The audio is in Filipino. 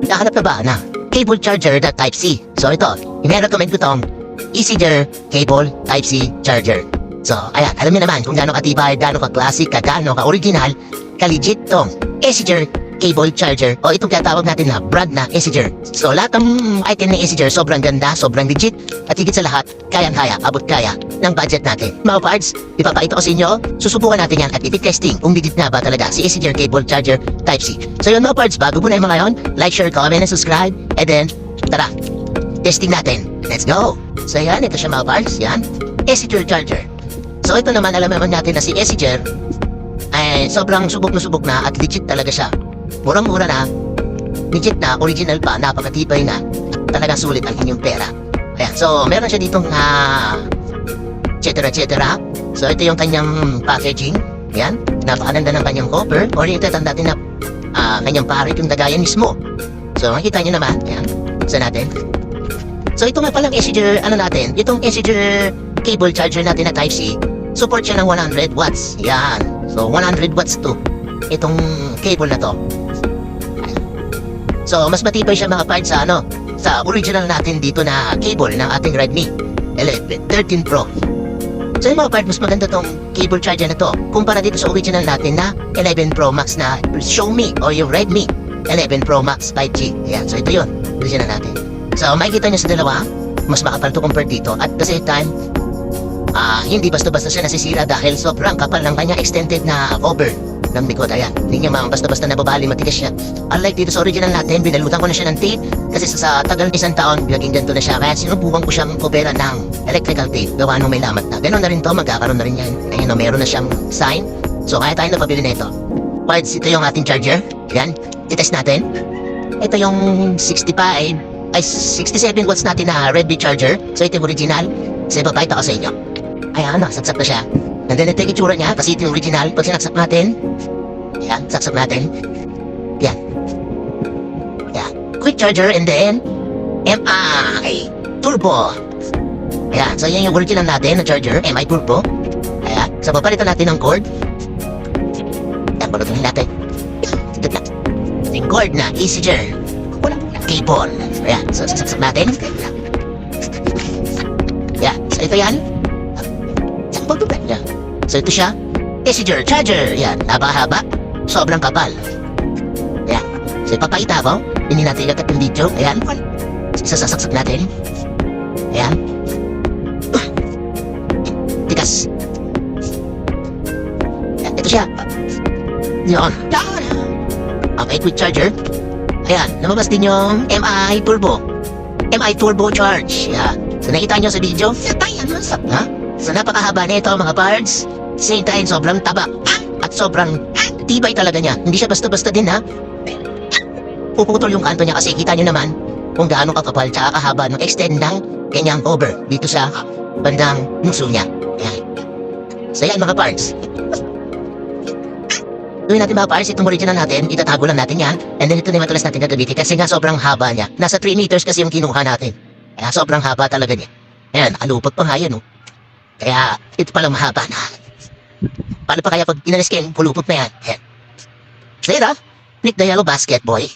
Nakahanap na ba na cable charger na Type-C? So ito, i-recommend ko tong Easyger cable Type-C charger. So ayan, alam niyo naman kung gaano katibay, gaano ka-classic, gaano ka-original, ka-legit tong Easyger cable charger o itong tinatawag natin na brand na Easyger. So lahat ng item ng Easyger sobrang ganda, sobrang legit at higit sa lahat, kayang-kaya, abot kaya ng budget natin. Mga parts, ipapakita ko sa inyo, susubukan natin yan at iti-testing kung legit na ba talaga si Easyger cable charger Type-C. So yun mga parts, bago muna yung mga yun, like, share, comment, and subscribe, and then, tara, testing natin. Let's go! So yan, ito siya mga parts, yan, Easyger charger. So ito naman, alam naman natin na si Easyger ay sobrang subok na at legit talaga siya. Murang-mura na, legit na, original pa, napakatibay na, talagang sulit ang inyong pera. Ayan, so meron siya ditong etc. So ito yung kanyang packaging. Ayan, napakananda ng kanyang cover. Oriented ang natin na kanyang parit yung dagayan mismo. So makikita nyo naman, ayan, isa natin. So ito nga palang Easyger, natin, itong Easyger cable charger natin na Type-C, support siya ng 100 watts. Ayan, so 100 watts to itong cable na to. So mas matibay siya mga parts sa sa original natin dito na cable ng ating Redmi 13 Pro. So yung mga parts, mas maganda tong cable charger na to kumpara dito sa original natin na 11 Pro Max na Xiaomi o yung Redmi 11 Pro Max 5G. Ayan, so ito yun, original natin. So makikita nyo sa dalawa, mas makapal to compare dito at the same time hindi basta-basta siya nasisira dahil sobrang kapal ng kanya extended na cover ng likod. Ayan, hindi niya basta-basta nababali, matigas siya. Unlike dito sa original natin, binalutan ko na siya ng tape kasi sa tagal ng isang taon, naging ganito na siya. Kaya sinubukan ko siyang coveran ng electrical tape, gawa nung may lamat na. Ganon na rin to, magkakaroon na rin yan. Ayun, meron na siyang sign. So kaya tayo napabili na ito. Parts, ito yung ating charger. Ayan, titest natin. Ito yung 67 watts natin na Redmi charger. So ito yung original. So ipapakita ko sa inyo. Ayan, nakasaksak na siya. And then ito yung itsura niya, kasi ito yung original. Pag sinaksak natin, ayan, saksak natin. Ayan. Ayan. Quick charger and then MI Turbo. Ayan, so yan yung original natin na charger, MI Turbo. Ayan, so papalitan natin ng cord. Ayan, palutunin natin. Ito na. Yung cord na Easyger cable. Ayan, so saksak natin. Ayan, so ito yan. So ito siya, Easyger charger. Yan, haba-haba, sobrang kapal. Yan, so ipapakita ko. Hindi natin ilagat yung video. Ayan, sasaksak natin. Ayan. Tikas. Yan, ito siya. Yun. Okay, quick charger. Ayan, lumabas din yung MI Turbo. MI Turbo Charge. Yan, so nakita nyo sa video. Ha? So napakahaba nito mga parts. Same time, sobrang taba at sobrang tibay talaga niya. Hindi siya basta-basta din ha. Puputol yung kanto niya kasi kita nyo naman kung gaano kakapal tsaka kahaba ng extend ng kanyang cover dito sa bandang nuso niya. Ayan. So yan mga parts. Gawin natin mga parts, itong original natin, itatago lang natin yan. And then ito na yung matulas natin gagamitin kasi nga sobrang haba niya. Nasa 3 meters kasi yung kinuha natin. Kaya sobrang haba talaga niya. Ayan, alupot pa nga yan, no? Kaya, ito palang mahaba na. Paano pa kaya pag inalis kayo, pulupot na yan? Ayan. Later, Nick the Yellow Basket Boy.